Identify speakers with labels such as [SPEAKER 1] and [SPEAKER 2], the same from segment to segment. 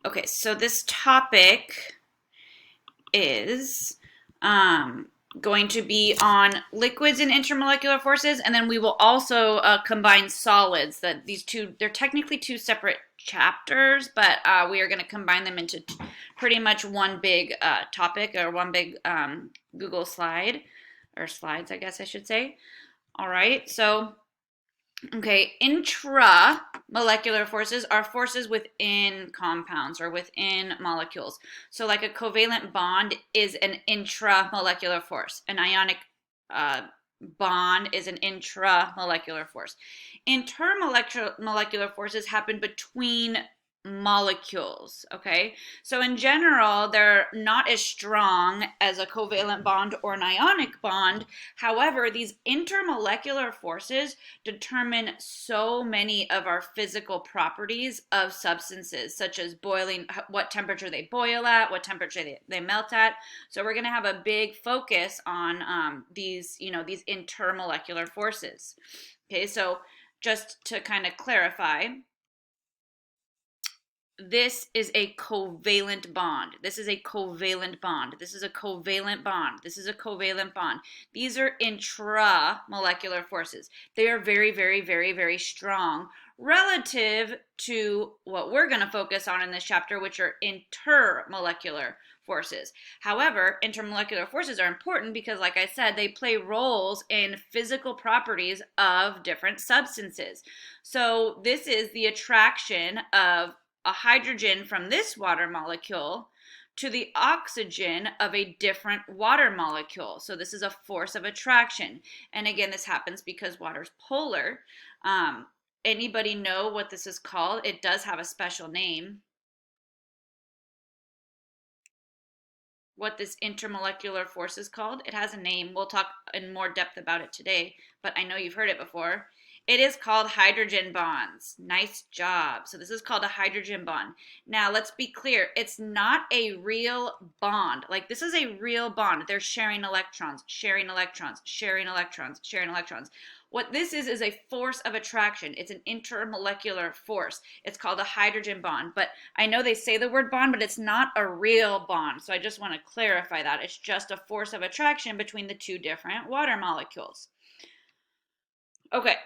[SPEAKER 1] Okay, so this topic is going to be on liquids and intermolecular forces, and then we will also combine solids. That these two, they're technically two separate chapters, but we are going to combine them into pretty much one big topic or one big Google slide, or slides, I guess I should say. All right, so okay, intramolecular forces are forces within compounds or within molecules. So, like a covalent bond is an intramolecular force. An ionic bond is an intramolecular force. Intermolecular forces happen between molecules, okay? So in general, they're not as strong as a covalent bond or an ionic bond. However, these intermolecular forces determine so many of our physical properties of substances, such as boiling, what temperature they boil at, what temperature they melt at. So we're going to have a big focus on these intermolecular forces. Okay, so just to kind of clarify, this is a covalent bond. This is a covalent bond. This is a covalent bond. This is a covalent bond. These are intramolecular forces. They are very, very, very, very strong relative to what we're going to focus on in this chapter, which are intermolecular forces. However, intermolecular forces are important because, like I said, they play roles in physical properties of different substances. So this is the attraction of a hydrogen from this water molecule to the oxygen of a different water molecule. So this is a force of attraction. And again, this happens because water is polar. Anybody know what this is called? It does have a special name. What this intermolecular force is called? It has a name. We'll talk in more depth about it today, but I know you've heard it before. It is called hydrogen bonds. Nice job. So this is called a hydrogen bond. Now let's be clear. It's not a real bond. Like, this is a real bond. They're sharing electrons, sharing electrons, sharing electrons, sharing electrons. What this is a force of attraction. It's an intermolecular force. It's called a hydrogen bond. But I know they say the word bond, but it's not a real bond. So I just want to clarify that. It's just a force of attraction between the two different water molecules. Okay.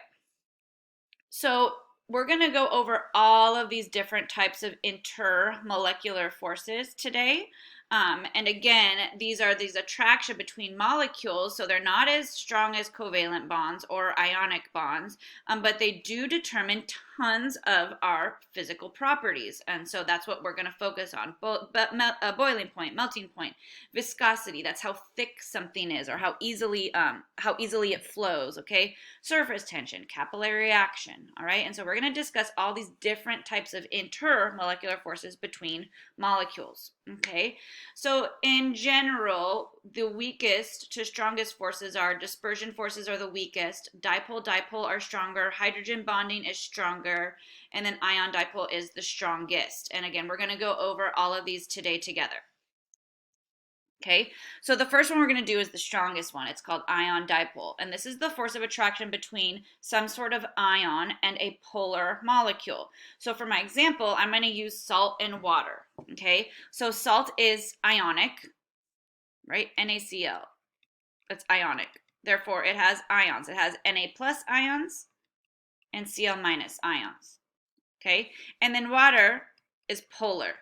[SPEAKER 1] So we're going to go over all of these different types of intermolecular forces today. And again, these are these attraction between molecules, so they're not as strong as covalent bonds or ionic bonds, but they do determine tons of our physical properties. And so that's what we're going to focus on. Boiling point, melting point, viscosity, that's how thick something is or how easily it flows, okay? Surface tension, capillary reaction, all right? And so we're going to discuss all these different types of intermolecular forces between molecules, okay? So in general, the weakest to strongest forces are dispersion forces are the weakest, dipole are stronger, hydrogen bonding is stronger, and then ion dipole is the strongest. And again, we're going to go over all of these today together. Okay, so the first one we're going to do is the strongest one. It's called ion dipole. And this is the force of attraction between some sort of ion and a polar molecule. So for my example, I'm going to use salt and water. Okay, so salt is ionic, right? NaCl. It's ionic. Therefore, it has ions. It has Na plus ions and Cl minus ions. Okay, and then water is polar.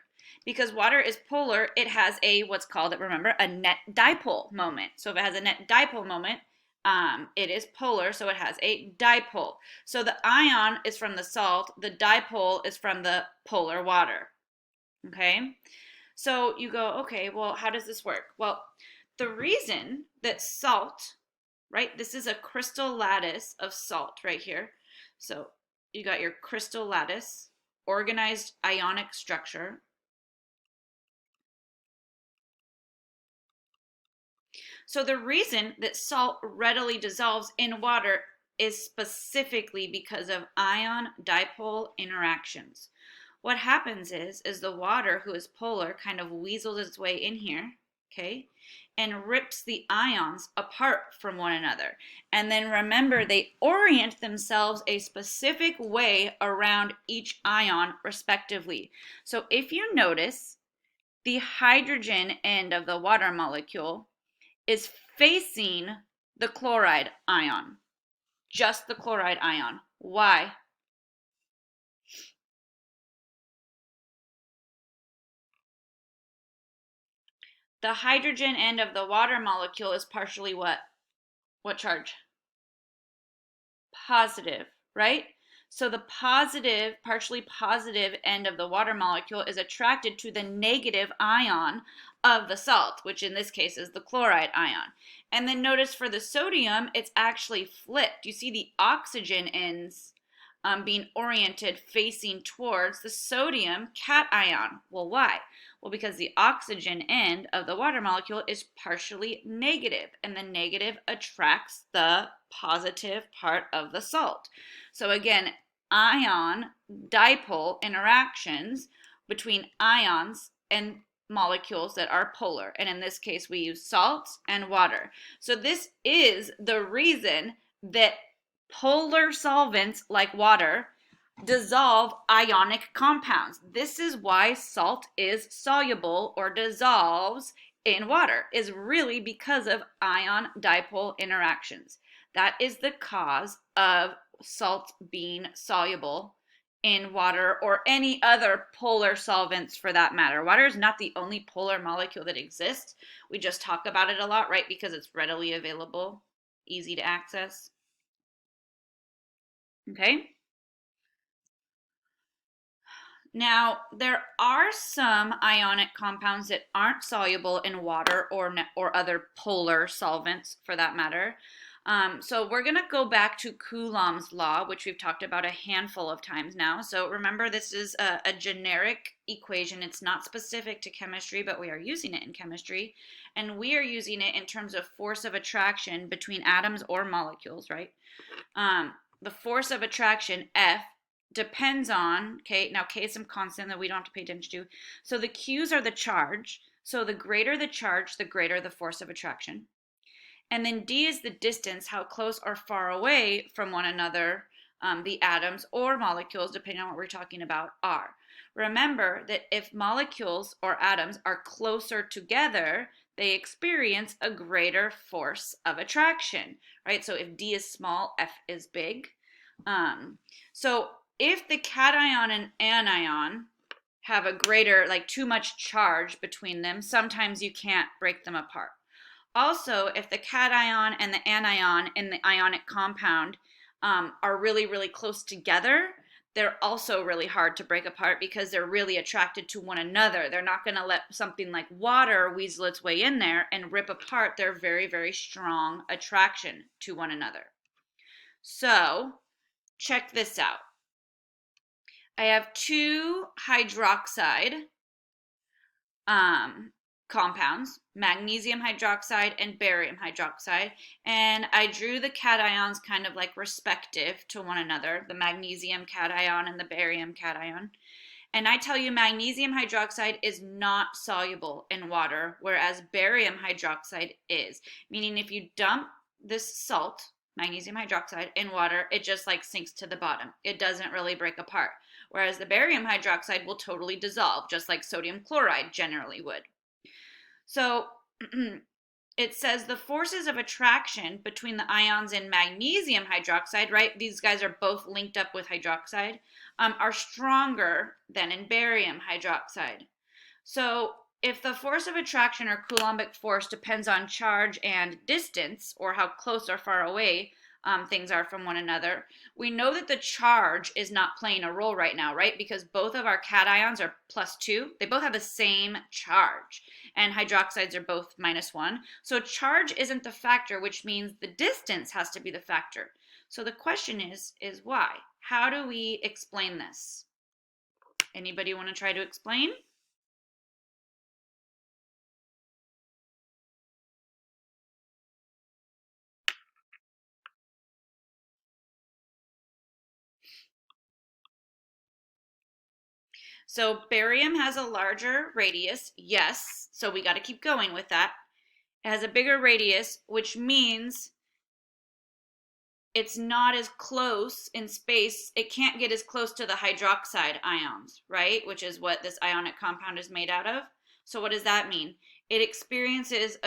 [SPEAKER 1] Because water is polar, it has a what's called, remember, a net dipole moment. So if it has a net dipole moment, it is polar, so it has a dipole. So the ion is from the salt, the dipole is from the polar water. Okay? So you go, okay, well, how does this work? Well, the reason that salt, right, this is a crystal lattice of salt right here. So you got your crystal lattice, organized ionic structure. So the reason that salt readily dissolves in water is specifically because of ion-dipole interactions. What happens is the water, who is polar, kind of weasels its way in here, okay, and rips the ions apart from one another. And then remember, they orient themselves a specific way around each ion, respectively. So if you notice, the hydrogen end of the water molecule is facing the chloride ion, just the chloride ion. Why? The hydrogen end of the water molecule is partially what? What charge? Positive, right? So the positive, partially positive end of the water molecule is attracted to the negative ion of the salt, which in this case is the chloride ion. And then notice for the sodium, it's actually flipped. You see the oxygen ends being oriented facing towards the sodium cation. Well, why? Well, because the oxygen end of the water molecule is partially negative, and the negative attracts the positive part of the salt. So again, ion dipole interactions between ions and molecules that are polar. And in this case, we use salt and water. So this is the reason that polar solvents like water dissolve ionic compounds. This is why salt is soluble or dissolves in water, is really because of ion dipole interactions. That is the cause of salt being soluble in water or any other polar solvents for that matter. Water is not the only polar molecule that exists. We just talk about it a lot, right? Because it's readily available, easy to access. Okay? Now, there are some ionic compounds that aren't soluble in water or other polar solvents for that matter. So we're going to go back to Coulomb's law, which we've talked about a handful of times now. So remember, this is a generic equation. It's not specific to chemistry, but we are using it in chemistry. And we are using it in terms of force of attraction between atoms or molecules, right? The force of attraction, F, depends on, okay, now K is some constant that we don't have to pay attention to. So the Q's are the charge. So the greater the charge, the greater the force of attraction. And then D is the distance, how close or far away from one another the atoms or molecules, depending on what we're talking about, are. Remember that if molecules or atoms are closer together, they experience a greater force of attraction, right? So if D is small, F is big. So if the cation and anion have a greater, like too much charge between them, sometimes you can't break them apart. Also, if the cation and the anion in the ionic compound are really, really close together, they're also really hard to break apart because they're really attracted to one another. They're not going to let something like water weasel its way in there and rip apart their very, very strong attraction to one another. So, check this out. I have two hydroxide compounds, magnesium hydroxide and barium hydroxide, and I drew the cations kind of like respective to one another, the magnesium cation and the barium cation. And I tell you, magnesium hydroxide is not soluble in water, whereas barium hydroxide is. Meaning if you dump this salt, magnesium hydroxide, in water, it just like sinks to the bottom. It doesn't really break apart. Whereas the barium hydroxide will totally dissolve, just like sodium chloride generally would. So it says the forces of attraction between the ions in magnesium hydroxide, right? These guys are both linked up with hydroxide, are stronger than in barium hydroxide. So if the force of attraction or Coulombic force depends on charge and distance, or how close or far away things are from one another, we know that the charge is not playing a role right now, right? Because both of our cations are +2. They both have the same charge. And hydroxides are both -1. So charge isn't the factor, which means the distance has to be the factor. So the question is why? How do we explain this? Anybody want to try to explain? So barium has a larger radius, yes, so we got to keep going with that. It has a bigger radius, which means it's not as close in space. It can't get as close to the hydroxide ions, right? Which is what this ionic compound is made out of. So what does that mean? It experiences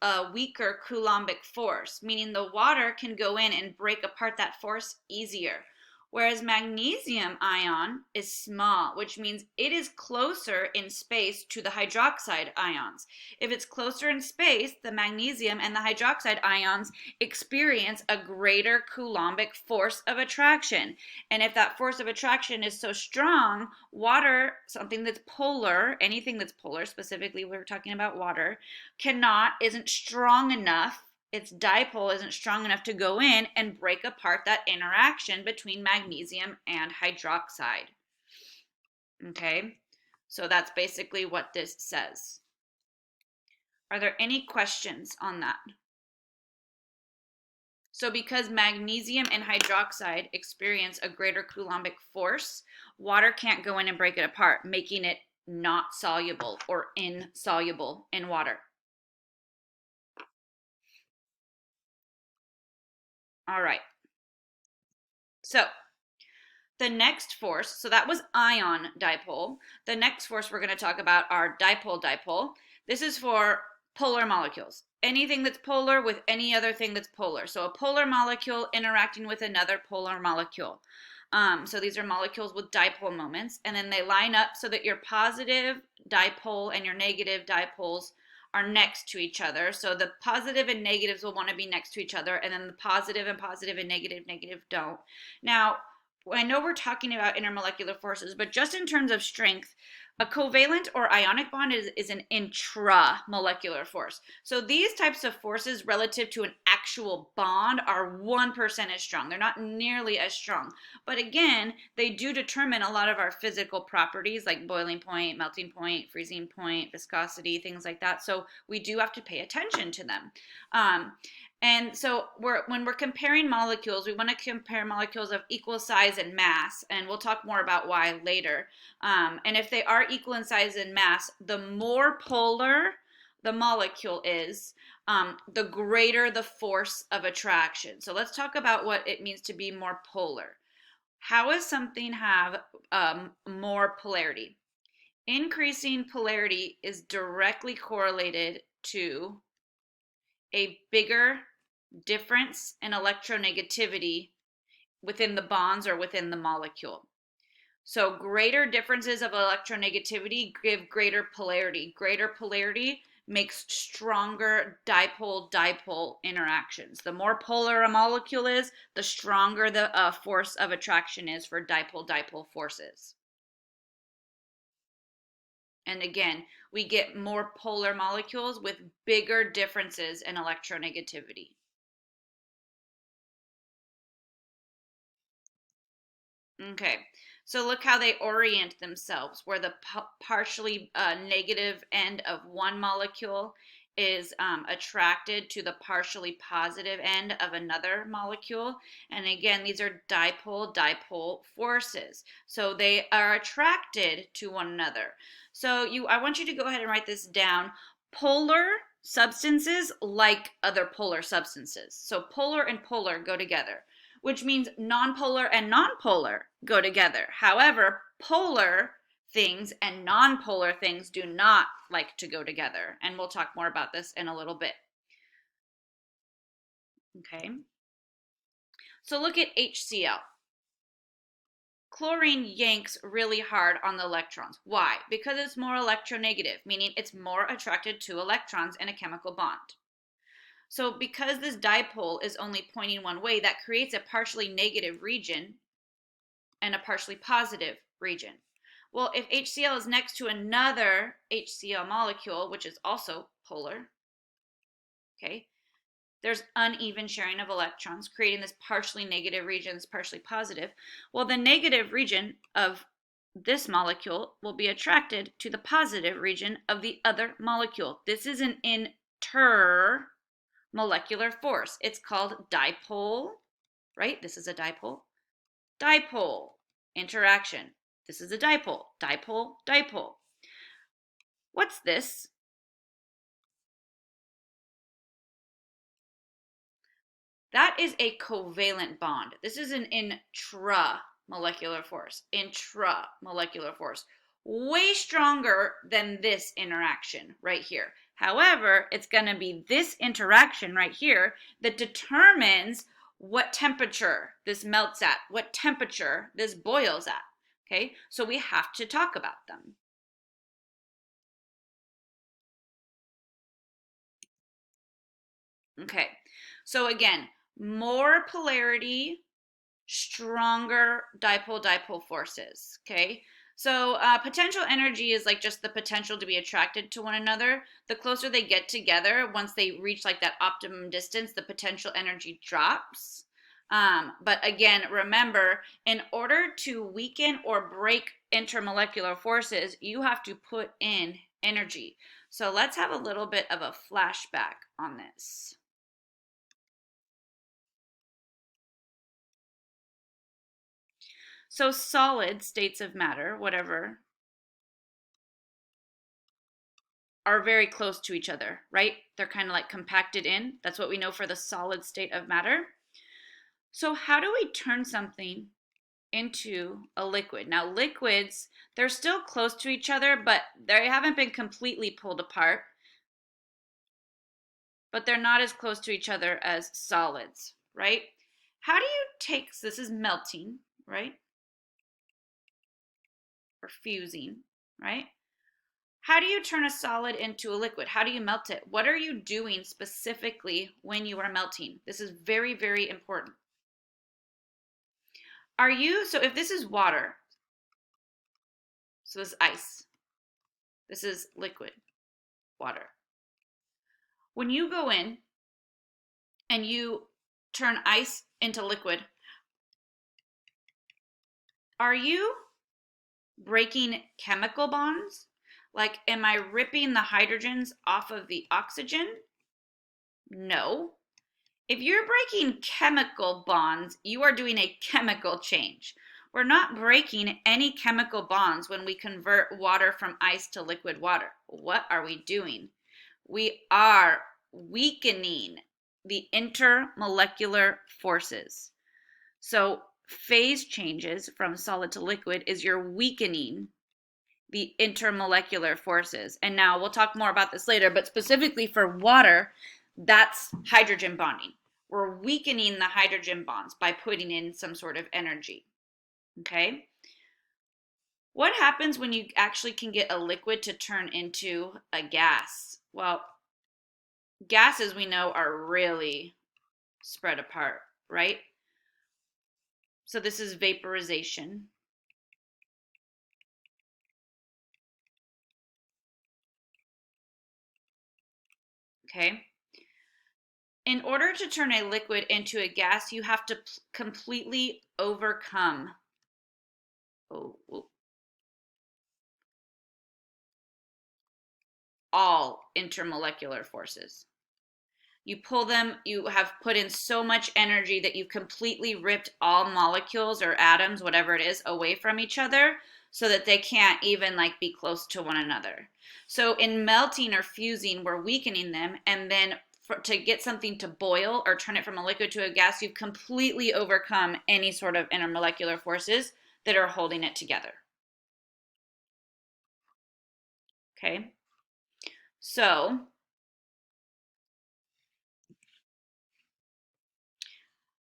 [SPEAKER 1] a weaker Coulombic force, meaning the water can go in and break apart that force easier. Whereas magnesium ion is small, which means it is closer in space to the hydroxide ions. If it's closer in space, the magnesium and the hydroxide ions experience a greater Coulombic force of attraction. And if that force of attraction is so strong, water, something that's polar, anything that's polar, specifically we're talking about water, isn't strong enough, its dipole isn't strong enough to go in and break apart that interaction between magnesium and hydroxide. Okay, so that's basically what this says. Are there any questions on that? So because magnesium and hydroxide experience a greater Coulombic force, water can't go in and break it apart, making it not soluble or insoluble in water. All right. So the next force, so that was ion dipole. The next force we're going to talk about are dipole-dipole. This is for polar molecules. Anything that's polar with any other thing that's polar. So a polar molecule interacting with another polar molecule. So these are molecules with dipole moments, and then they line up so that your positive dipole and your negative dipoles are next to each other. So the positive and negatives will want to be next to each other, and then the positive and negative don't. Now, I know we're talking about intermolecular forces, but just in terms of strength, a covalent or ionic bond is an intramolecular force. So these types of forces relative to an actual bond are 1% as strong. They're not nearly as strong. But again, they do determine a lot of our physical properties like boiling point, melting point, freezing point, viscosity, things like that. So we do have to pay attention to them. And so when we're comparing molecules, we want to compare molecules of equal size and mass, and we'll talk more about why later. And if they are equal in size and mass, the more polar the molecule is, the greater the force of attraction. So let's talk about what it means to be more polar. How does something have more polarity? Increasing polarity is directly correlated to a bigger difference in electronegativity within the bonds or within the molecule. So greater differences of electronegativity give greater polarity. Greater polarity makes stronger dipole-dipole interactions. The more polar a molecule is, the stronger the force of attraction is for dipole-dipole forces. And again, we get more polar molecules with bigger differences in electronegativity. Okay, so look how they orient themselves, where the partially negative end of one molecule is attracted to the partially positive end of another molecule. And again, these are dipole-dipole forces. So they are attracted to one another. So I want you to go ahead and write this down. Polar substances like other polar substances. So polar and polar go together, which means nonpolar and nonpolar go together. However, polar things and nonpolar things do not like to go together. And we'll talk more about this in a little bit. Okay. So look at HCl. Chlorine yanks really hard on the electrons. Why? Because it's more electronegative, meaning it's more attracted to electrons in a chemical bond. So because this dipole is only pointing one way, that creates a partially negative region and a partially positive region. Well, if HCl is next to another HCl molecule, which is also polar, okay, there's uneven sharing of electrons, creating this partially negative region, this partially positive. Well, the negative region of this molecule will be attracted to the positive region of the other molecule. This is an intermolecular force. It's called dipole, right? This is a dipole. Dipole interaction. This is a dipole, dipole, dipole. What's this? That is a covalent bond. This is an intramolecular force. Intramolecular force. Way stronger than this interaction right here. However, it's going to be this interaction right here that determines what temperature this melts at, what temperature this boils at. Okay, so we have to talk about them. Okay, so again, more polarity, stronger dipole-dipole forces. Okay, so potential energy is like just the potential to be attracted to one another. The closer they get together, once they reach like that optimum distance, the potential energy drops. But again, remember, in order to weaken or break intermolecular forces, you have to put in energy. So let's have a little bit of a flashback on this. So solid states of matter, whatever, are very close to each other, right? They're kind of like compacted in. That's what we know for the solid state of matter. So how do we turn something into a liquid? Now, liquids, they're still close to each other, but they haven't been completely pulled apart. But they're not as close to each other as solids, right? How do you take, this is melting, right? Or fusing, right? How do you turn a solid into a liquid? How do you melt it? What are you doing specifically when you are melting? This is very, very important. Are you, so if this is water, so this is ice, this is liquid water. When you go in and you turn ice into liquid, are you breaking chemical bonds? Like, am I ripping the hydrogens off of the oxygen? No. If you're breaking chemical bonds, you are doing a chemical change. We're not breaking any chemical bonds when we convert water from ice to liquid water. What are we doing? We are weakening the intermolecular forces. So phase changes from solid to liquid is you're weakening the intermolecular forces. And now we'll talk more about this later, but specifically for water, that's hydrogen bonding. We're weakening the hydrogen bonds by putting in some sort of energy. Okay? What happens when you actually can get a liquid to turn into a gas? Well, gases we know are really spread apart, right? So this is vaporization. Okay? In order to turn a liquid into a gas, you have to completely overcome all intermolecular forces. You pull them, you have put in so much energy that you've completely ripped all molecules or atoms, whatever it is, away from each other so that they can't even like be close to one another. So in melting or fusing, we're weakening them, and then to get something to boil or turn it from a liquid to a gas, you've completely overcome any sort of intermolecular forces that are holding it together. Okay? So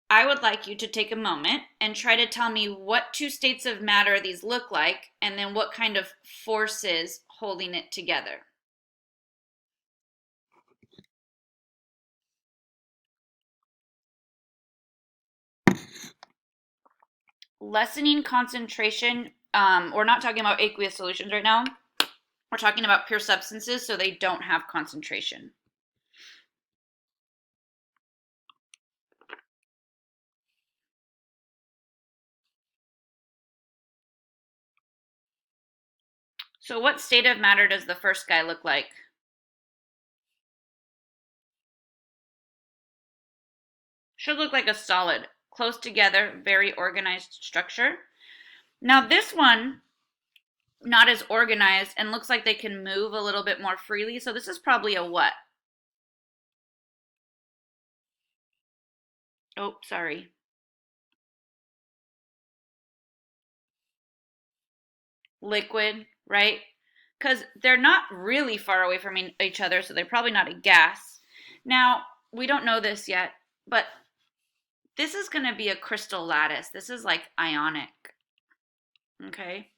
[SPEAKER 1] I would like you to take a moment and try to tell me what two states of matter these look like, and then what kind of forces holding it together. Lessening concentration, we're not talking about aqueous solutions right now. We're talking about pure substances, so they don't have concentration. So what state of matter does the first guy look like? Should look like a solid, close together, very organized structure. Now this one not as organized, and looks like they can move a little bit more freely. So this is probably a what? Oh, sorry. Liquid, right? Because they're not really far away from each other, so they're probably not a gas. Now, we don't know this yet, but this is going to be a crystal lattice. This is like ionic, okay?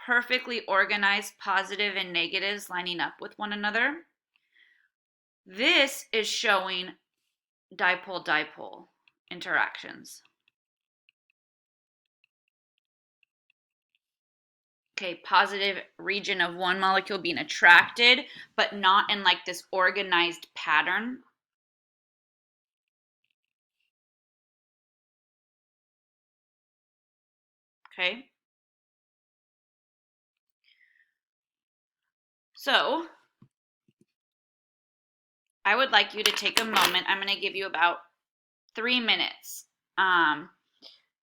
[SPEAKER 1] Perfectly organized positive and negatives lining up with one another. This is showing dipole-dipole interactions. Okay, positive region of one molecule being attracted, but not in like this organized pattern. Okay. So I would like you to take a moment. I'm going to give you about 3 minutes. Um,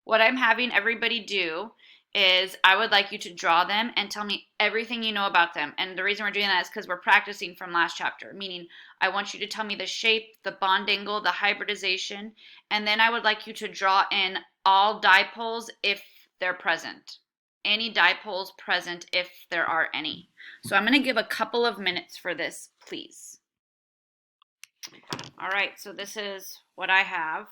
[SPEAKER 1] what I'm having everybody do is I would like you to draw them and tell me everything you know about them. And the reason we're doing that is because we're practicing from last chapter, meaning I want you to tell me the shape, the bond angle, the hybridization, and then I would like you to draw in all dipoles if they're present. Any dipoles present if there are any. So I'm going to give a couple of minutes for this, please. All right, so this is what I have.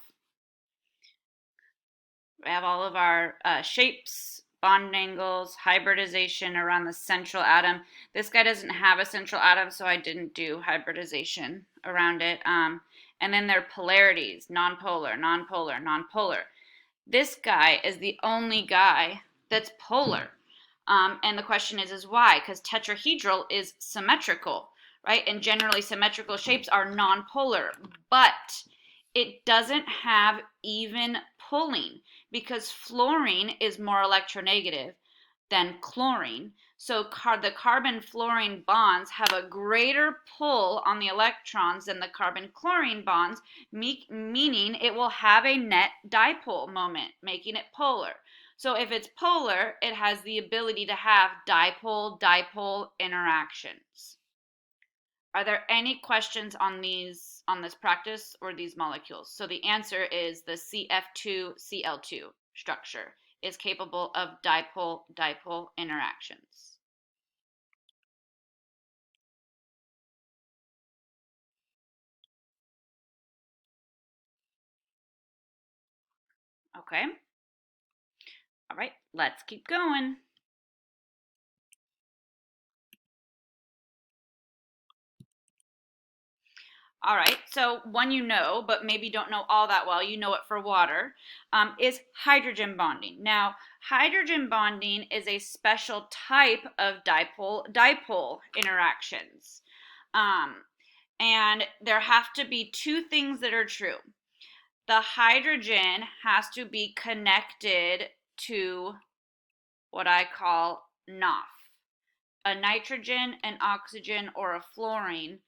[SPEAKER 1] We have all of our shapes, bond angles, hybridization around the central atom. This guy doesn't have a central atom, so I didn't do hybridization around it. And then their polarities, nonpolar, nonpolar, nonpolar. This guy is the only guy that's polar. And the question is why? Because tetrahedral is symmetrical, right? And generally symmetrical shapes are nonpolar, but it doesn't have even pulling because fluorine is more electronegative than chlorine. So the carbon-fluorine bonds have a greater pull on the electrons than the carbon-chlorine bonds, meaning it will have a net dipole moment, making it polar. So if it's polar, it has the ability to have dipole-dipole interactions. Are there any questions on this practice or these molecules? So the answer is the CF2Cl2 structure is capable of dipole-dipole interactions. Okay. All right, let's keep going. All right, so one you know, but maybe don't know all that well, you know it for water, is hydrogen bonding. Now, hydrogen bonding is a special type of dipole-dipole interactions. And there have to be two things that are true. The hydrogen has to be connected to what I call NOF, a nitrogen, an oxygen, or a fluorine,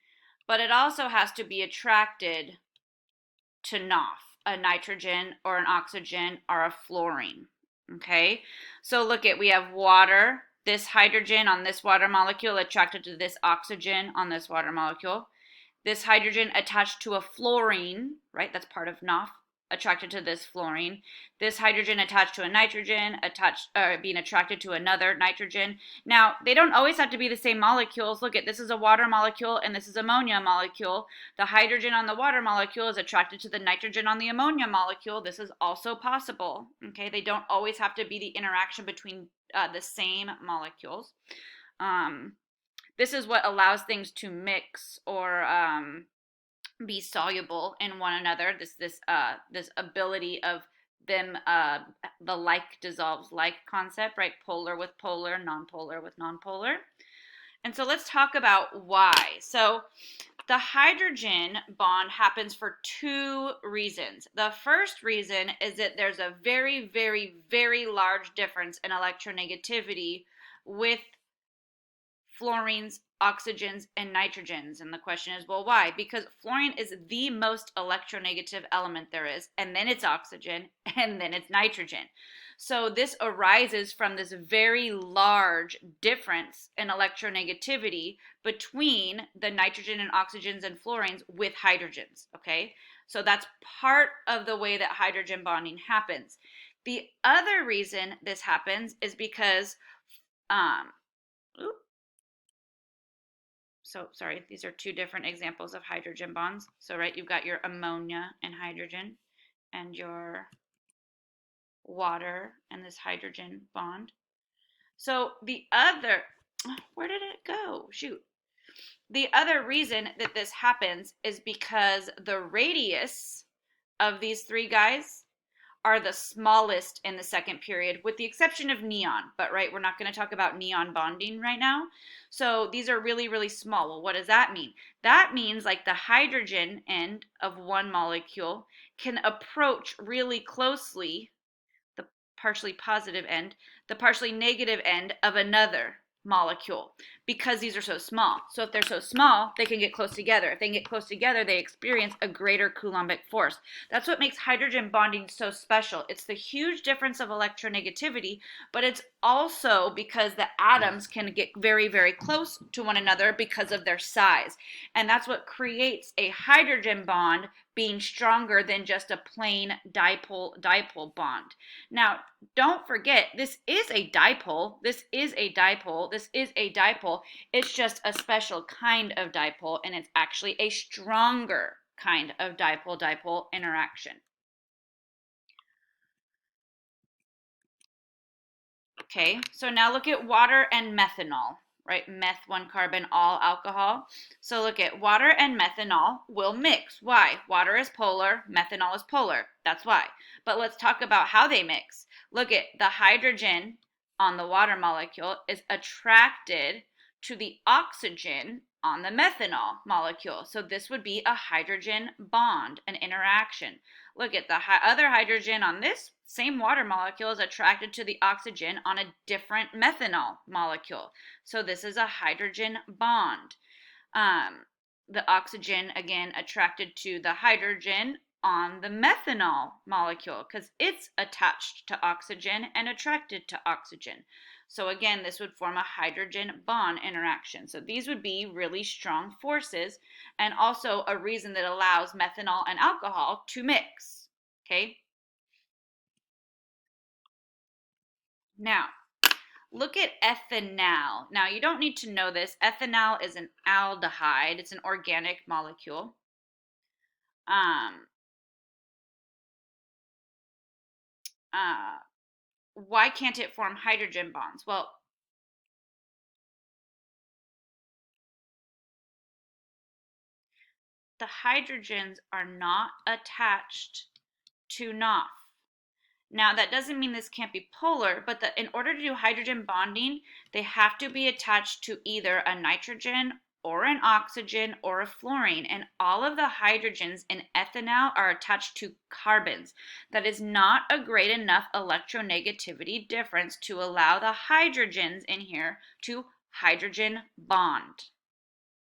[SPEAKER 1] but it also has to be attracted to NOF, a nitrogen or an oxygen or a fluorine. Okay, so look at, we have water, this hydrogen on this water molecule attracted to this oxygen on this water molecule. This hydrogen attached to a fluorine, right? That's part of NOF, attracted to this fluorine. This hydrogen attached to a nitrogen, being attracted to another nitrogen. Now, they don't always have to be the same molecules. Look at, this is a water molecule and this is ammonia molecule. The hydrogen on the water molecule is attracted to the nitrogen on the ammonia molecule. This is also possible. Okay, they don't always have to be the interaction between the same molecules. This is what allows things to mix or be soluble in one another. This ability of them, the like dissolves like concept, right? Polar with polar, nonpolar with nonpolar. And so let's talk about why. So the hydrogen bond happens for two reasons. The first reason is that there's a very, very, very large difference in electronegativity with fluorines, oxygens, and nitrogens. And the question is, well, why? Because fluorine is the most electronegative element there is, and then it's oxygen, and then it's nitrogen. So this arises from this very large difference in electronegativity between the nitrogen and oxygens and fluorines with hydrogens, okay? So that's part of the way that hydrogen bonding happens. The other reason this happens is because, um, so sorry, these are two different examples of hydrogen bonds. So, right, you've got your ammonia and hydrogen and your water and this hydrogen bond. So the other, where did it go? Shoot. The other reason that this happens is because the radius of these three guys are the smallest in the second period, with the exception of neon. But right, we're not going to talk about neon bonding right now. So these are really, really small. Well, what does that mean? That means like the hydrogen end of one molecule can approach really closely the partially positive end, the partially negative end of another molecule, because these are so small. So if they're so small, they can get close together. If they can get close together, they experience a greater Coulombic force. That's what makes hydrogen bonding so special. It's the huge difference of electronegativity, but it's also because the atoms can get very, very close to one another because of their size. And that's what creates a hydrogen bond being stronger than just a plain dipole bond. Now, don't forget, this is a dipole. This is a dipole. This is a dipole. It's just a special kind of dipole, and it's actually a stronger kind of dipole-dipole interaction. Okay, so now look at water and methanol, right? Meth, one carbon, all alcohol. So look at water and methanol will mix. Why? Water is polar, methanol is polar. That's why. But let's talk about how they mix. Look at the hydrogen on the water molecule is attracted to the oxygen on the methanol molecule. So this would be a hydrogen bond, an interaction. Look at the other hydrogen on this same water molecule is attracted to the oxygen on a different methanol molecule. So this is a hydrogen bond. The oxygen, again, attracted to the hydrogen on the methanol molecule because it's attached to oxygen and attracted to oxygen. So again, this would form a hydrogen bond interaction. So these would be really strong forces and also a reason that allows methanol and alcohol to mix. Okay? Now, look at ethanal. Now, you don't need to know this. Ethanal is an aldehyde. It's an organic molecule. Why can't it form hydrogen bonds? Well, the hydrogens are not attached to NOF. Now, that doesn't mean this can't be polar, but in order to do hydrogen bonding, they have to be attached to either a nitrogen or an oxygen or a fluorine. And all of the hydrogens in ethanal are attached to carbons. That is not a great enough electronegativity difference to allow the hydrogens in here to hydrogen bond.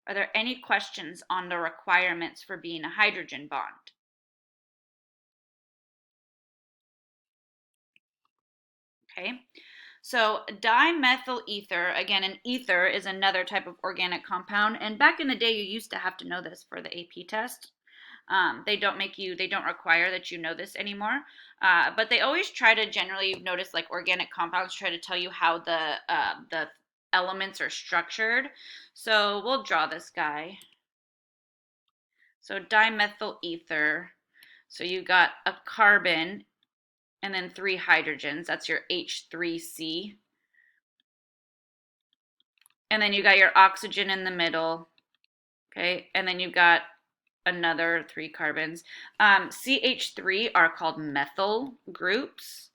[SPEAKER 1] Are there any questions on the requirements for being a hydrogen bond? Okay, so dimethyl ether, again, an ether is another type of organic compound. And back in the day, you used to have to know this for the AP test. They don't require that you know this anymore. But they always try to generally, you've noticed like organic compounds try to tell you how the elements are structured. So we'll draw this guy. So dimethyl ether. So you got a carbon and then 3 hydrogens. That's your H3C. And then you got your oxygen in the middle. Okay, and then you've got another 3 carbons. CH3 are called methyl groups.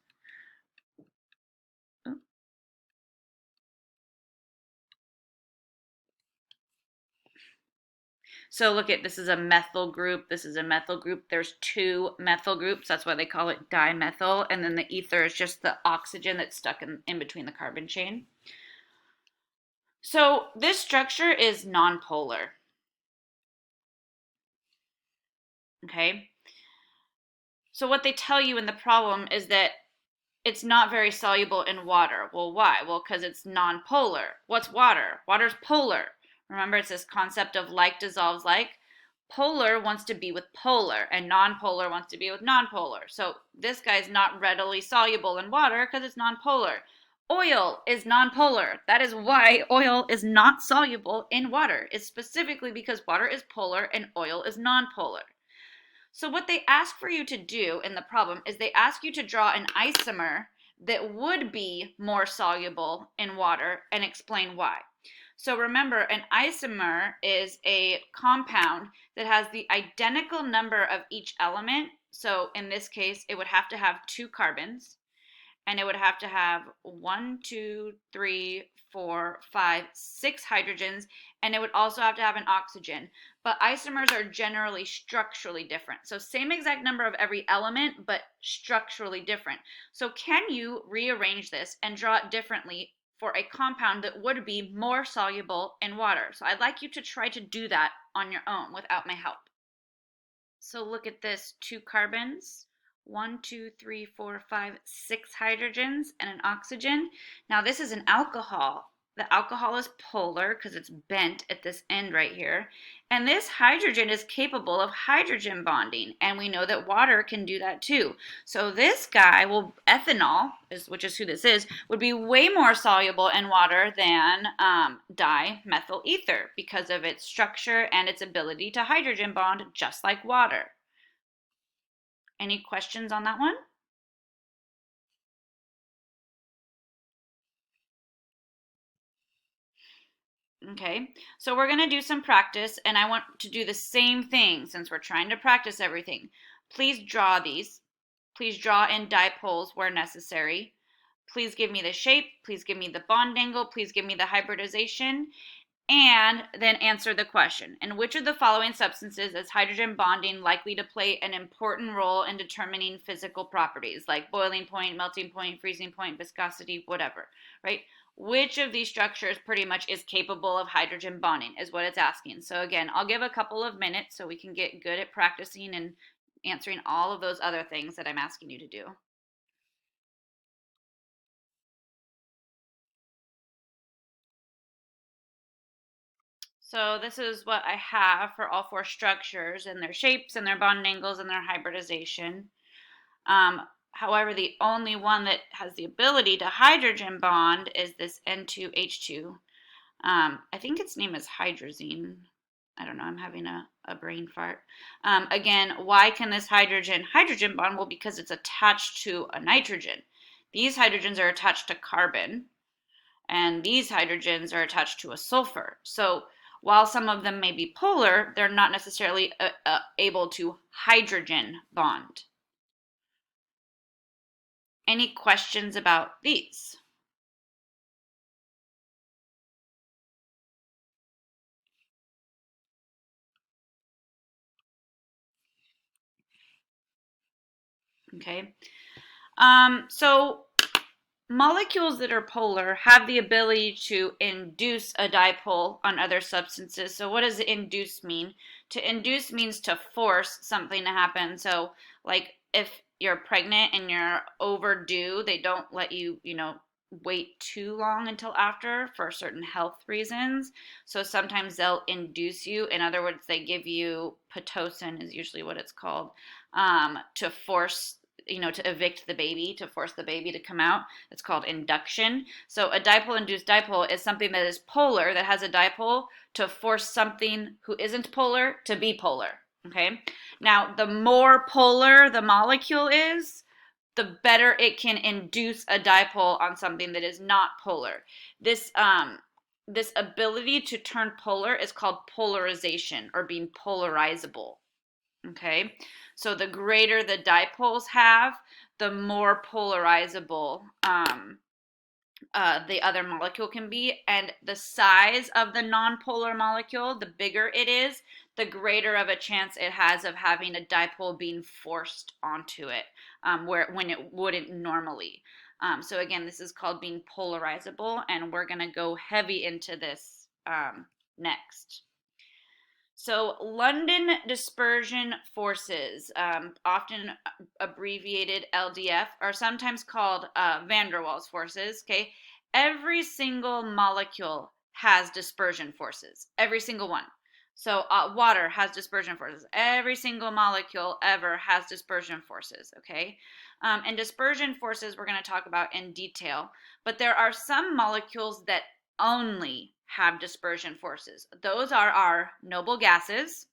[SPEAKER 1] So look at, this is a methyl group, this is a methyl group. There's 2 methyl groups, that's why they call it dimethyl. And then the ether is just the oxygen that's stuck in between the carbon chain. So this structure is nonpolar. Okay? So what they tell you in the problem is that It's not very soluble in water. Well, why? Well, because it's nonpolar. What's water? Water's polar. Remember, it's this concept of like dissolves like. Polar wants to be with polar, and nonpolar wants to be with nonpolar. So this guy's not readily soluble in water because it's nonpolar. Oil is nonpolar. That is why oil is not soluble in water. It's specifically because water is polar and oil is nonpolar. So what they ask for you to do in the problem is they ask you to draw an isomer that would be more soluble in water and explain why. So remember, an isomer is a compound that has the identical number of each element. So in this case, it would have to have 2 carbons, and it would have to have 1, 2, 3, 4, 5, 6 hydrogens, and it would also have to have an oxygen. But isomers are generally structurally different. So same exact number of every element, but structurally different. So can you rearrange this and draw it differently for a compound that would be more soluble in water? So I'd like you to try to do that on your own without my help. So look at this, 2 carbons, 1, 2, 3, 4, 5, 6 hydrogens, and an oxygen. Now this is an alcohol. The alcohol is polar because it's bent at this end right here. And this hydrogen is capable of hydrogen bonding. And we know that water can do that too. So this guy, well, ethanol, which is who this is, would be way more soluble in water than dimethyl ether because of its structure and its ability to hydrogen bond just like water. Any questions on that one? Okay, so we're going to do some practice, and I want to do the same thing since we're trying to practice everything. Please draw these. Please draw in dipoles where necessary. Please give me the shape. Please give me the bond angle. Please give me the hybridization. And then answer the question. In which of the following substances is hydrogen bonding likely to play an important role in determining physical properties like boiling point, melting point, freezing point, viscosity, whatever, right? Which of these structures pretty much is capable of hydrogen bonding is what it's asking. So again, I'll give a couple of minutes so we can get good at practicing and answering all of those other things that I'm asking you to do. So this is what I have for all 4 structures and their shapes and their bond angles and their hybridization. However, the only one that has the ability to hydrogen bond is this N2H2. I think its name is hydrazine. I don't know, I'm having a brain fart. Again, why can this hydrogen bond? Well, because it's attached to a nitrogen. These hydrogens are attached to carbon, and these hydrogens are attached to a sulfur. So while some of them may be polar, they're not necessarily able to hydrogen bond. Any questions about these? Okay. So molecules that are polar have the ability to induce a dipole on other substances. So what does induce mean? To induce means to force something to happen. So like if you're pregnant and you're overdue, they don't let you, wait too long until after for certain health reasons. So sometimes they'll induce you. In other words, they give you Pitocin is usually what it's called, to force to evict the baby, to force the baby to come out. It's called induction. So a dipole-induced dipole is something that is polar, that has a dipole to force something who isn't polar to be polar. Okay? Now, the more polar the molecule is, the better it can induce a dipole on something that is not polar. This ability to turn polar is called polarization or being polarizable. Okay, so the greater the dipoles have, the more polarizable the other molecule can be. And the size of the nonpolar molecule, the bigger it is, the greater of a chance it has of having a dipole being forced onto it, when it wouldn't normally. So again, this is called being polarizable, and we're going to go heavy into this next. So, London dispersion forces, often abbreviated LDF, are sometimes called van der Waals forces. Okay, every single molecule has dispersion forces. Every single one. So, water has dispersion forces. Every single molecule ever has dispersion forces. Okay, and dispersion forces we're going to talk about in detail. But there are some molecules that only have dispersion forces. Those are our noble gases,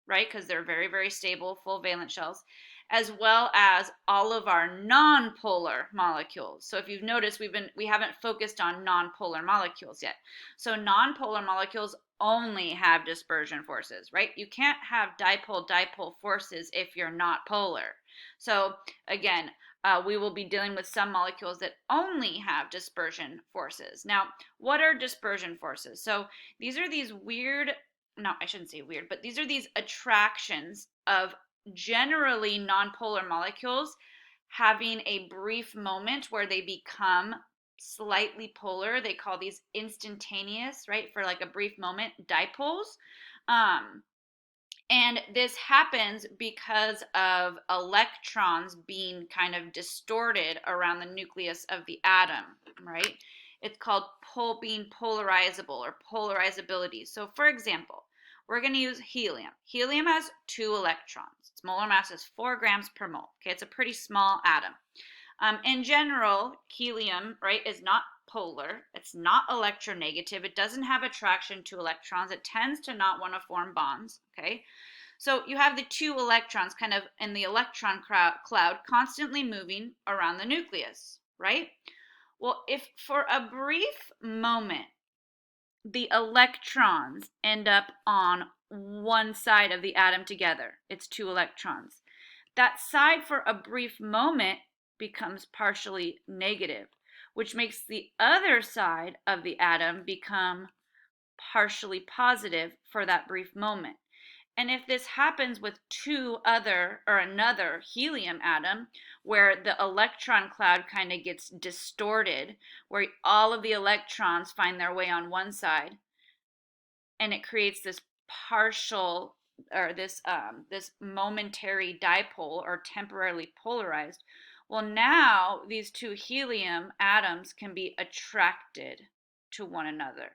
[SPEAKER 1] right? Because they're very, very stable, full valence shells, as well as all of our non-polar molecules. So if you've noticed, we haven't focused on non-polar molecules yet. So non-polar molecules only have dispersion forces, right? You can't have dipole-dipole forces if you're not polar. So again, we will be dealing with some molecules that only have dispersion forces. Now, what are dispersion forces? So these are these weird, no, I shouldn't say weird, but these are these attractions of generally nonpolar molecules having a brief moment where they become slightly polar. They call these instantaneous, right? For like a brief moment, dipoles. Um, and this happens because of electrons being kind of distorted around the nucleus of the atom, right? It's called being polarizable or polarizability. So, for example, we're going to use helium. Helium has 2 electrons. Its molar mass is 4 grams per mole. Okay, it's a pretty small atom. In general, helium, right, is not polar. It's not electronegative. It doesn't have attraction to electrons. It tends to not want to form bonds, okay? So you have the 2 electrons kind of in the electron cloud constantly moving around the nucleus, right? Well, if for a brief moment the electrons end up on one side of the atom together, it's 2 electrons, that side for a brief moment becomes partially negative, which makes the other side of the atom become partially positive for that brief moment. And if this happens with another helium atom, where the electron cloud kind of gets distorted, where all of the electrons find their way on one side, and it creates this partial or this momentary dipole or temporarily polarized. Well, now these 2 helium atoms can be attracted to one another.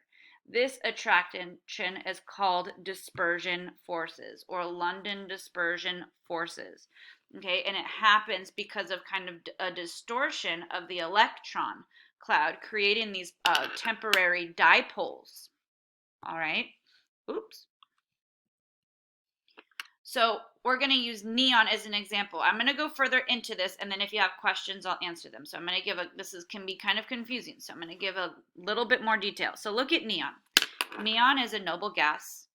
[SPEAKER 1] This attraction is called dispersion forces or London dispersion forces. Okay, and it happens because of kind of a distortion of the electron cloud, creating these temporary dipoles. All right. Oops. So we're going to use neon as an example. I'm going to go further into this, and then if you have questions, I'll answer them. So I'm going to give can be kind of confusing. So I'm going to give a little bit more detail. So look at neon. Neon is a noble gas.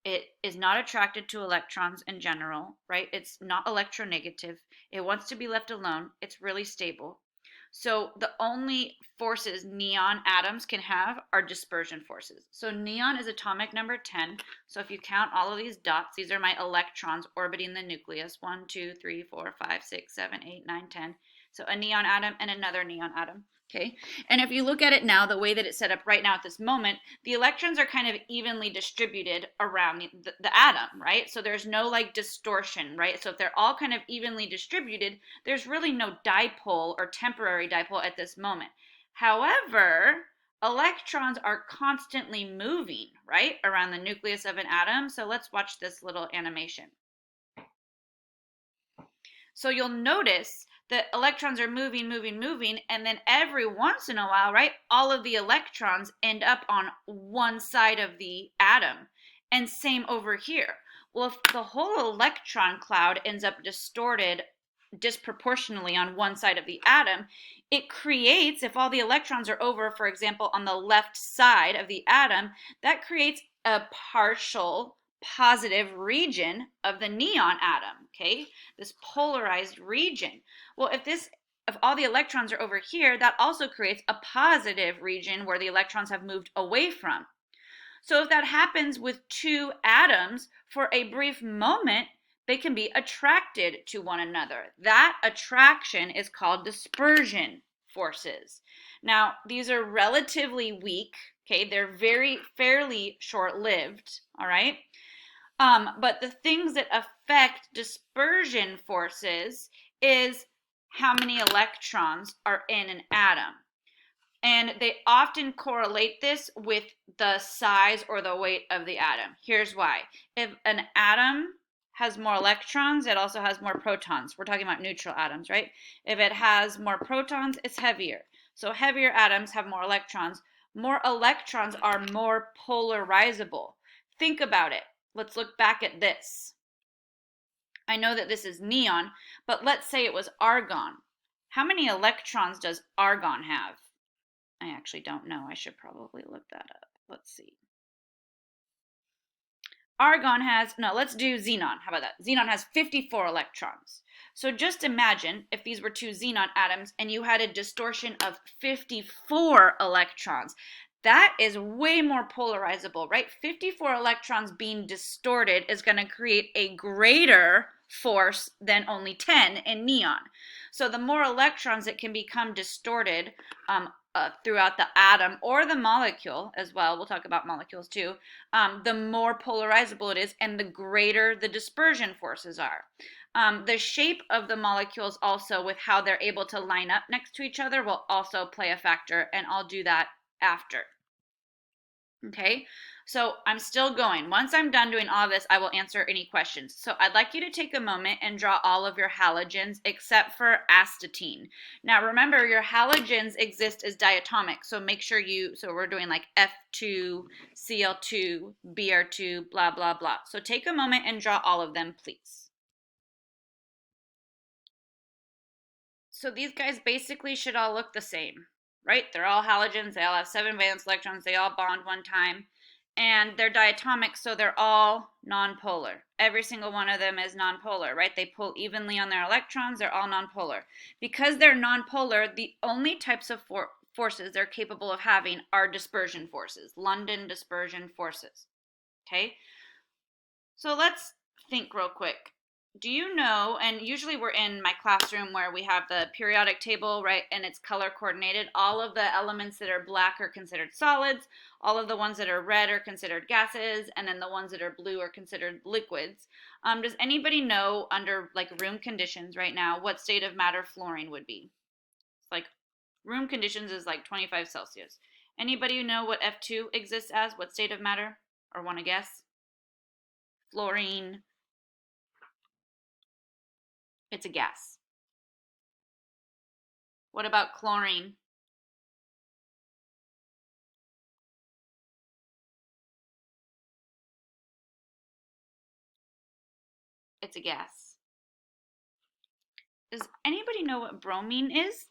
[SPEAKER 1] It is not attracted to electrons in general, right? It's not electronegative. It wants to be left alone. It's really stable. So the only forces neon atoms can have are dispersion forces. So neon is atomic number 10. So if you count all of these dots, these are my electrons orbiting the nucleus. 1, 2, 3, 4, 5, 6, 7, 8, 9, 10. So a neon atom and another neon atom. Okay, and if you look at it now, the way that it's set up right now at this moment, the electrons are kind of evenly distributed around the atom, right? So there's no like distortion, right? So if they're all kind of evenly distributed, there's really no dipole or temporary dipole at this moment. However, electrons are constantly moving, right, around the nucleus of an atom. So let's watch this little animation. So you'll notice that electrons are moving, moving, moving, and then every once in a while, right, all of the electrons end up on one side of the atom. And same over here. Well, if the whole electron cloud ends up distorted disproportionately on one side of the atom, it creates, if all the electrons are over, for example, on the left side of the atom, that creates a partial positive region of the neon atom, okay? This polarized region. Well, if all the electrons are over here, that also creates a positive region where the electrons have moved away from. So if that happens with 2 atoms for a brief moment, they can be attracted to one another. That attraction is called dispersion forces. Now, these are relatively weak, okay? They're fairly short-lived, all right? But the things that affect dispersion forces is how many electrons are in an atom. And they often correlate this with the size or the weight of the atom. Here's why. If an atom has more electrons, it also has more protons. We're talking about neutral atoms, right? If it has more protons, it's heavier. So heavier atoms have more electrons. More electrons are more polarizable. Think about it. Let's look back at this. I know that this is neon, but let's say it was argon. How many electrons does argon have? I actually don't know. I should probably look that up. Let's see. Argon has, no, let's do xenon. How about that? Xenon has 54 electrons. So just imagine if these were two xenon atoms and you had a distortion of 54 electrons. That is way more polarizable, right? 54 electrons being distorted is going to create a greater force than only 10 in neon. So the more electrons that can become distorted throughout the atom or the molecule as well, we'll talk about molecules too, the more polarizable it is and the greater the dispersion forces are. The shape of the molecules also with how they're able to line up next to each other will also play a factor, and I'll do that after. Okay, so I'm still going. Once I'm done doing all of this, I will answer any questions. So I'd like you to take a moment and draw all of your halogens except for astatine. Now remember, your halogens exist as diatomic, so make sure so we're doing like F2, Cl2, Br2, blah, blah, blah. So take a moment and draw all of them, please. So these guys basically should all look the same, right? They're all halogens. They all have 7 valence electrons. They all bond one time. And they're diatomic, so they're all nonpolar. Every single one of them is nonpolar, right? They pull evenly on their electrons. They're all nonpolar. Because they're nonpolar, the only types of forces they're capable of having are dispersion forces, London dispersion forces. Okay? So let's think real quick. Do you know, and usually we're in my classroom where we have the periodic table, right, and it's color coordinated. All of the elements that are black are considered solids. All of the ones that are red are considered gases, and then the ones that are blue are considered liquids. Does anybody know, under like room conditions right now, what state of matter fluorine would be? Like room conditions is like 25 Celsius. Anybody know what F2 exists as? What state of matter? Or want to guess? Fluorine. It's a gas. What about chlorine? It's a gas. Does anybody know what bromine is?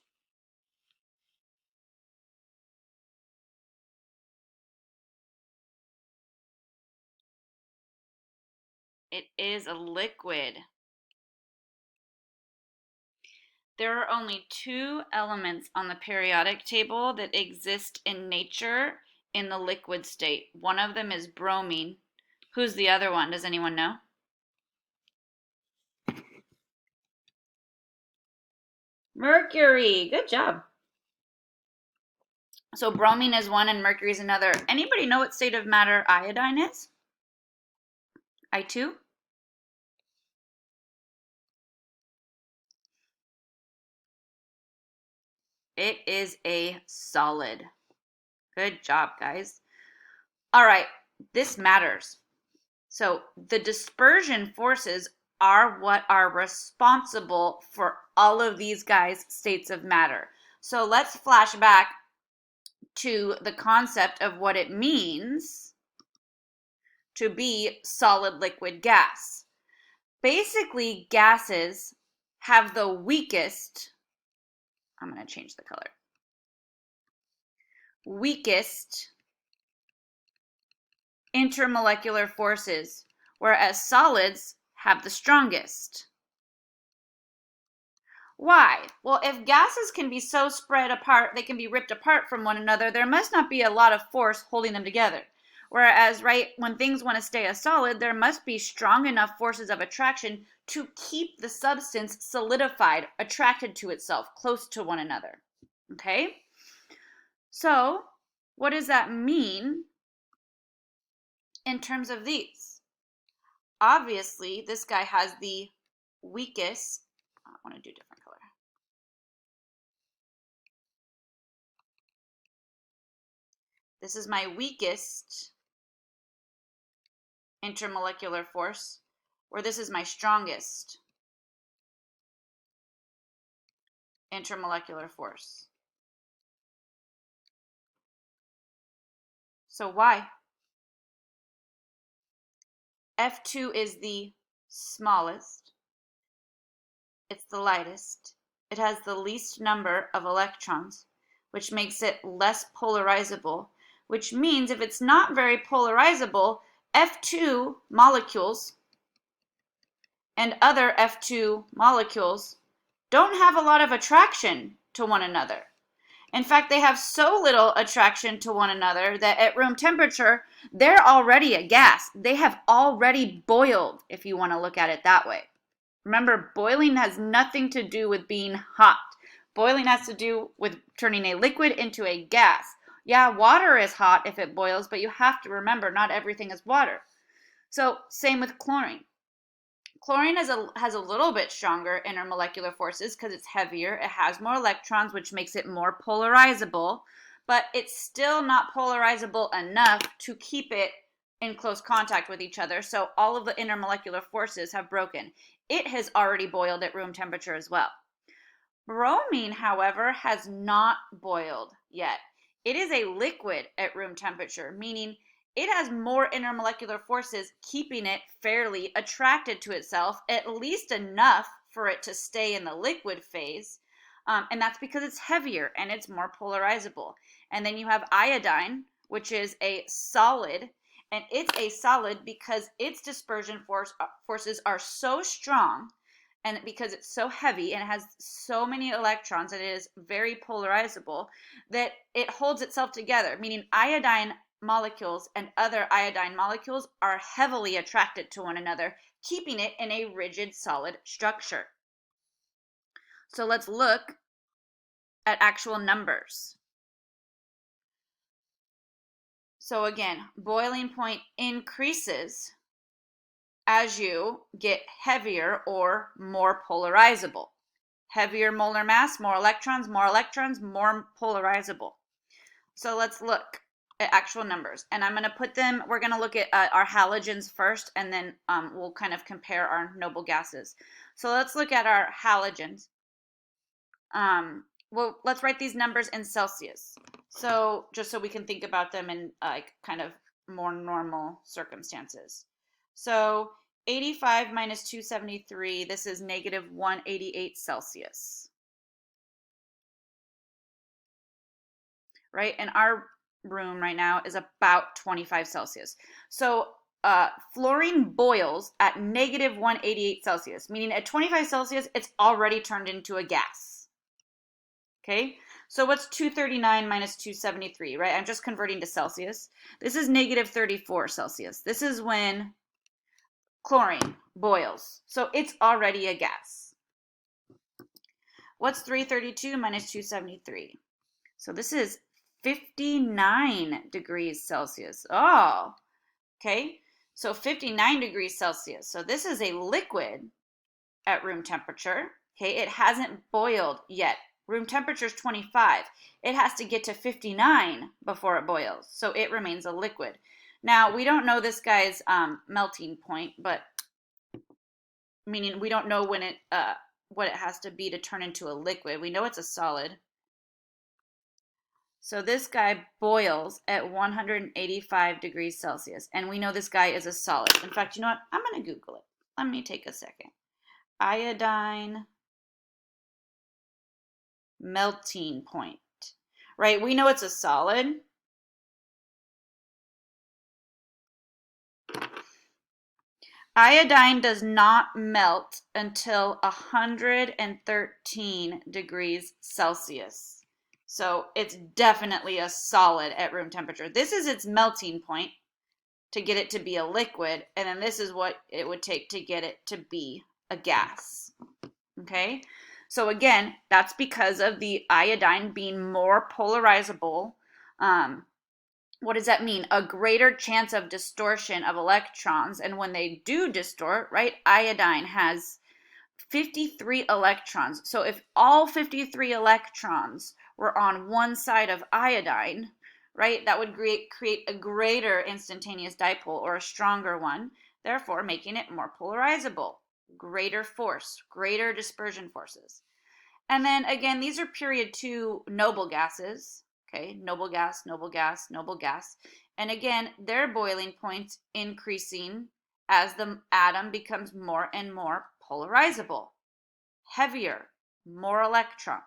[SPEAKER 1] It is a liquid. There are only 2 elements on the periodic table that exist in nature in the liquid state. One of them is bromine. Who's the other one? Does anyone know? Mercury. Good job. So bromine is one and mercury is another. Anybody know what state of matter iodine is? I2? It is a solid. Good job, guys. All right, this matters. So the dispersion forces are what are responsible for all of these guys' states of matter. So let's flash back to the concept of what it means to be solid, liquid, gas. Basically, gases have the weakest, I'm going to change the color, weakest intermolecular forces, whereas solids have the strongest. Why? Well, if gases can be so spread apart, they can be ripped apart from one another, there must not be a lot of force holding them together. Whereas, right, when things want to stay a solid, there must be strong enough forces of attraction to keep the substance solidified, attracted to itself, close to one another. Okay? So, what does that mean in terms of these? obviously this guy has the weakest, I want to do a different color. This is my weakest intermolecular force, where this is my strongest intermolecular force. So why? F2 is the smallest. It's the lightest. It has the least number of electrons, which makes it less polarizable, which means if it's not very polarizable, F2 molecules and other F2 molecules don't have a lot of attraction to one another. In fact, they have so little attraction to one another that at room temperature, they're already a gas. They have already boiled, if you want to look at it that way. Remember, boiling has nothing to do with being hot. Boiling has to do with turning a liquid into a gas. Yeah, water is hot if it boils, but you have to remember not everything is water. So same with chlorine. Chlorine has a little bit stronger intermolecular forces because it's heavier. It has more electrons, which makes it more polarizable, but it's still not polarizable enough to keep it in close contact with each other. So all of the intermolecular forces have broken. It has already boiled at room temperature as well. Bromine, however, has not boiled yet. It is a liquid at room temperature, meaning it has more intermolecular forces keeping it fairly attracted to itself, at least enough for it to stay in the liquid phase. And that's because it's heavier and it's more polarizable. And then you have iodine, which is a solid. And it's a solid because its dispersion forces are so strong, and because it's so heavy and it has so many electrons and it is very polarizable, that it holds itself together, meaning iodine molecules and other iodine molecules are heavily attracted to one another, keeping it in a rigid solid structure. So let's look at actual numbers. So again, boiling point increases as you get heavier or more polarizable. Heavier molar mass, more electrons, more polarizable. So let's look at actual numbers. And I'm going to put them, we're going to look at our halogens first, and then we'll kind of compare our noble gases. So let's look at our halogens. Well, let's write these numbers in Celsius. So just so we can think about them in kind of more normal circumstances. So 85 minus 273, this is negative 188 Celsius. Right? And our room right now is about 25 Celsius. So fluorine boils at negative 188 Celsius, meaning at 25 Celsius, it's already turned into a gas. Okay, so what's 239 minus 273, right? I'm just converting to Celsius. This is negative 34 Celsius. This is when chlorine boils. So it's already a gas. What's 332 minus 273? So this is 59 degrees Celsius. Oh, okay. So 59 degrees Celsius. So this is a liquid at room temperature. Okay, it hasn't boiled yet. Room temperature is 25. It has to get to 59 before it boils. So it remains a liquid. Now, we don't know this guy's melting point, but meaning we don't know when it what it has to be to turn into a liquid. We know it's a solid. So this guy boils at 185 degrees Celsius, and we know this guy is a solid. In fact, you know what? I'm going to Google it. Let me take a second. Iodine melting point, right? We know it's a solid. Iodine does not melt until 113 degrees Celsius. So it's definitely a solid at room temperature. This is its melting point to get it to be a liquid, and then this is what it would take to get it to be a gas. Okay? So again, that's because of the iodine being more polarizable, What does that mean? A greater chance of distortion of electrons. And when they do distort, right, iodine has 53 electrons. So if all 53 electrons were on one side of iodine, right, that would create a greater instantaneous dipole or a stronger one, therefore making it more polarizable, greater force, greater dispersion forces. And then again, these are period 2 noble gases, okay, noble gas, noble gas, noble gas. And again, their boiling points increasing as the atom becomes more and more polarizable, heavier, more electrons.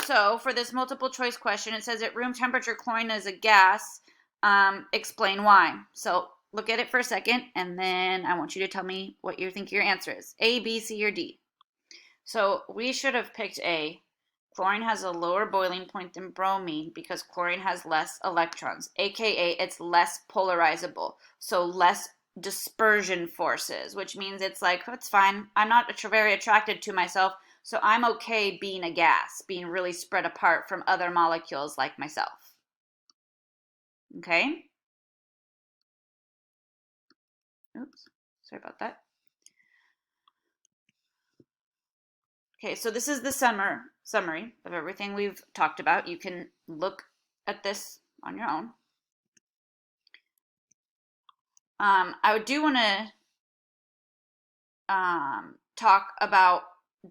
[SPEAKER 1] So for this multiple choice question, it says at room temperature chlorine is a gas. Explain why. So look at it for a second, and then I want you to tell me what you think your answer is. A, B, C, or D. So we should have picked A. Chlorine has a lower boiling point than bromine because chlorine has less electrons, aka it's less polarizable, so less dispersion forces, which means it's like, it's fine. I'm not very attracted to myself, so I'm okay being a gas, being really spread apart from other molecules like myself. Okay? Oops, sorry about that. Okay, so this is the summary of everything we've talked about. You can look at this on your own. I do want to talk about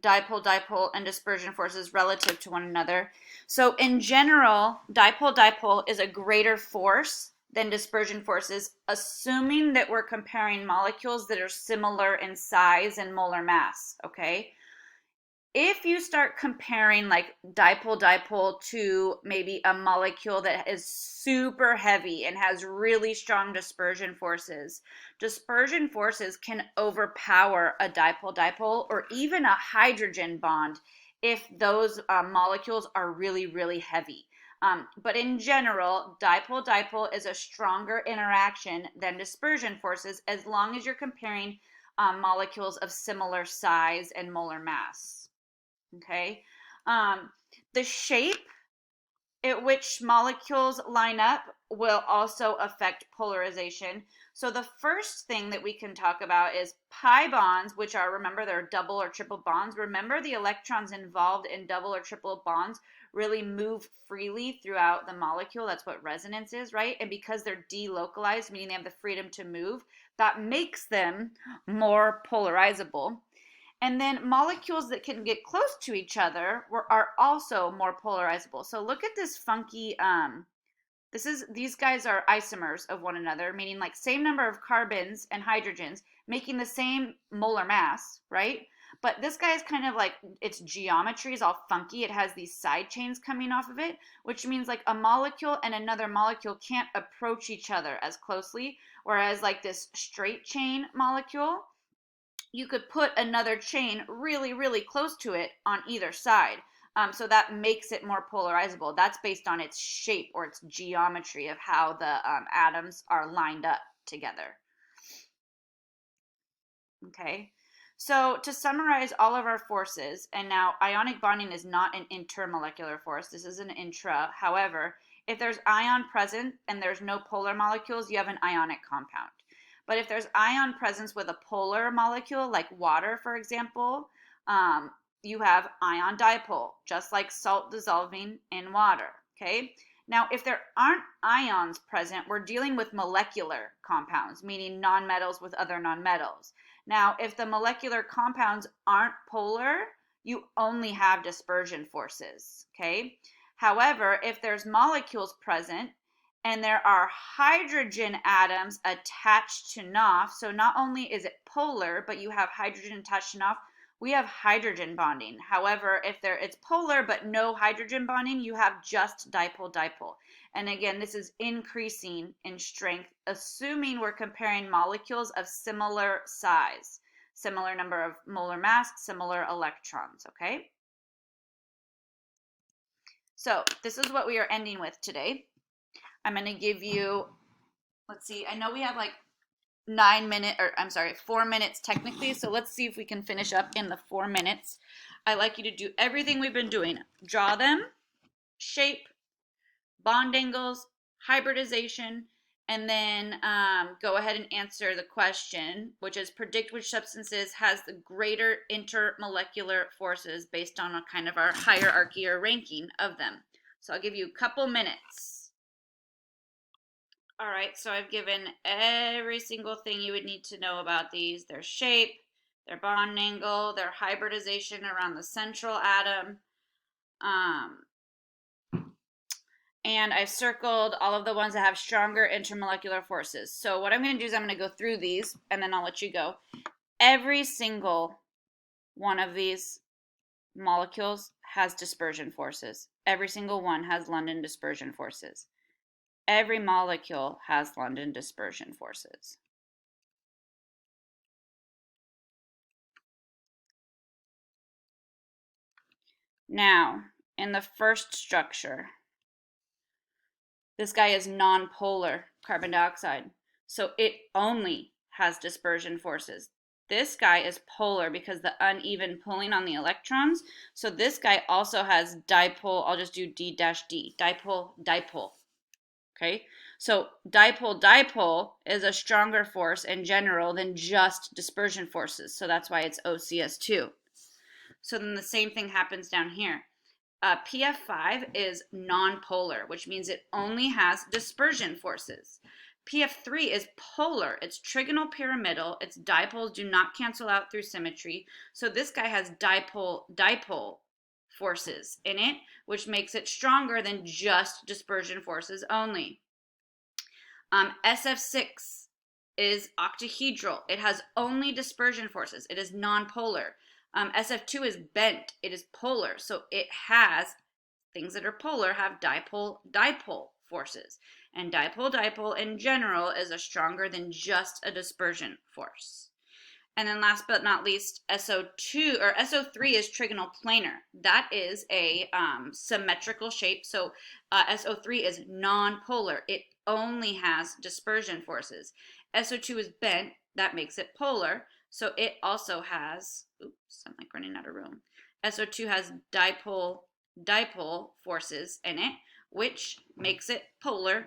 [SPEAKER 1] dipole-dipole and dispersion forces relative to one another. So in general, dipole-dipole is a greater force than dispersion forces, assuming that we're comparing molecules that are similar in size and molar mass, okay? If you start comparing like dipole-dipole to maybe a molecule that is super heavy and has really strong dispersion forces can overpower a dipole-dipole or even a hydrogen bond if those molecules are really, really heavy. But in general, dipole-dipole is a stronger interaction than dispersion forces as long as you're comparing molecules of similar size and molar mass. Okay, the shape at which molecules line up will also affect polarization. So the first thing that we can talk about is pi bonds, which are, remember, they're double or triple bonds. Remember, the electrons involved in double or triple bonds really move freely throughout the molecule. That's what resonance is, right? And because they're delocalized, meaning they have the freedom to move, that makes them more polarizable. And then molecules that can get close to each other are also more polarizable. So look at this funky, these guys are isomers of one another, meaning like same number of carbons and hydrogens making the same molar mass, right? But this guy is kind of like, its geometry is all funky. It has these side chains coming off of it, which means like a molecule and another molecule can't approach each other as closely. Whereas like this straight chain molecule, you could put another chain really, really close to it on either side. So that makes it more polarizable. That's based on its shape or its geometry of how the atoms are lined up together. Okay, so to summarize all of our forces, and now ionic bonding is not an intermolecular force, this is an intra. However, if there's ion present and there's no polar molecules, you have an ionic compound. But if there's ion presence with a polar molecule, like water, for example, you have ion dipole, just like salt dissolving in water, okay? Now, if there aren't ions present, we're dealing with molecular compounds, meaning nonmetals with other nonmetals. Now, if the molecular compounds aren't polar, you only have dispersion forces, okay? However, if there's molecules present, and there are hydrogen atoms attached to NOF. So not only is it polar, but you have hydrogen attached to NOF. We have hydrogen bonding. However, if it's polar but no hydrogen bonding, you have just dipole-dipole. And again, this is increasing in strength, assuming we're comparing molecules of similar size, similar number of molar mass, similar electrons, okay? So this is what we are ending with today. I'm going to give you, let's see, I know we have like 4 minutes technically, so let's see if we can finish up in the 4 minutes. I like you to do everything we've been doing. Draw them, shape, bond angles, hybridization, and then go ahead and answer the question, which is predict which substances has the greater intermolecular forces based on a kind of our hierarchy or ranking of them. So I'll give you a couple minutes. All right, so I've given every single thing you would need to know about these: their shape, their bond angle, their hybridization around the central atom. And I've circled all of the ones that have stronger intermolecular forces. So what I'm going to do is I'm going to go through these, and then I'll let you go. Every single one of these molecules has dispersion forces. Every single one has London dispersion forces. Every molecule has London dispersion forces. Now, in the first structure, this guy is nonpolar carbon dioxide, so it only has dispersion forces. This guy is polar because the uneven pulling on the electrons. So this guy also has dipole. I'll just do D-D, dipole, dipole. Okay, so dipole, dipole is a stronger force in general than just dispersion forces. So that's why it's OCS2. So then the same thing happens down here. PF5 is nonpolar, which means it only has dispersion forces. PF3 is polar. It's trigonal pyramidal. Its dipoles do not cancel out through symmetry. So this guy has dipole forces in it, which makes it stronger than just dispersion forces only. SF6 is octahedral. It has only dispersion forces. It is nonpolar. SF2 is bent. It is polar. So it has things that are polar have dipole forces. And dipole in general is a stronger than just a dispersion force. And then last but not least, SO2 or SO3 is trigonal planar. That is a symmetrical shape. So SO3 is nonpolar. It only has dispersion forces. SO2 is bent. That makes it polar. So it also has, oops, I'm like running out of room. SO2 has dipole forces in it, which makes it polar,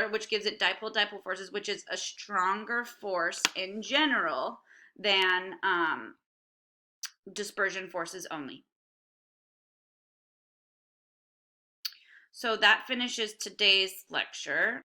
[SPEAKER 1] which gives it dipole forces, which is a stronger force in general than dispersion forces only. So that finishes today's lecture.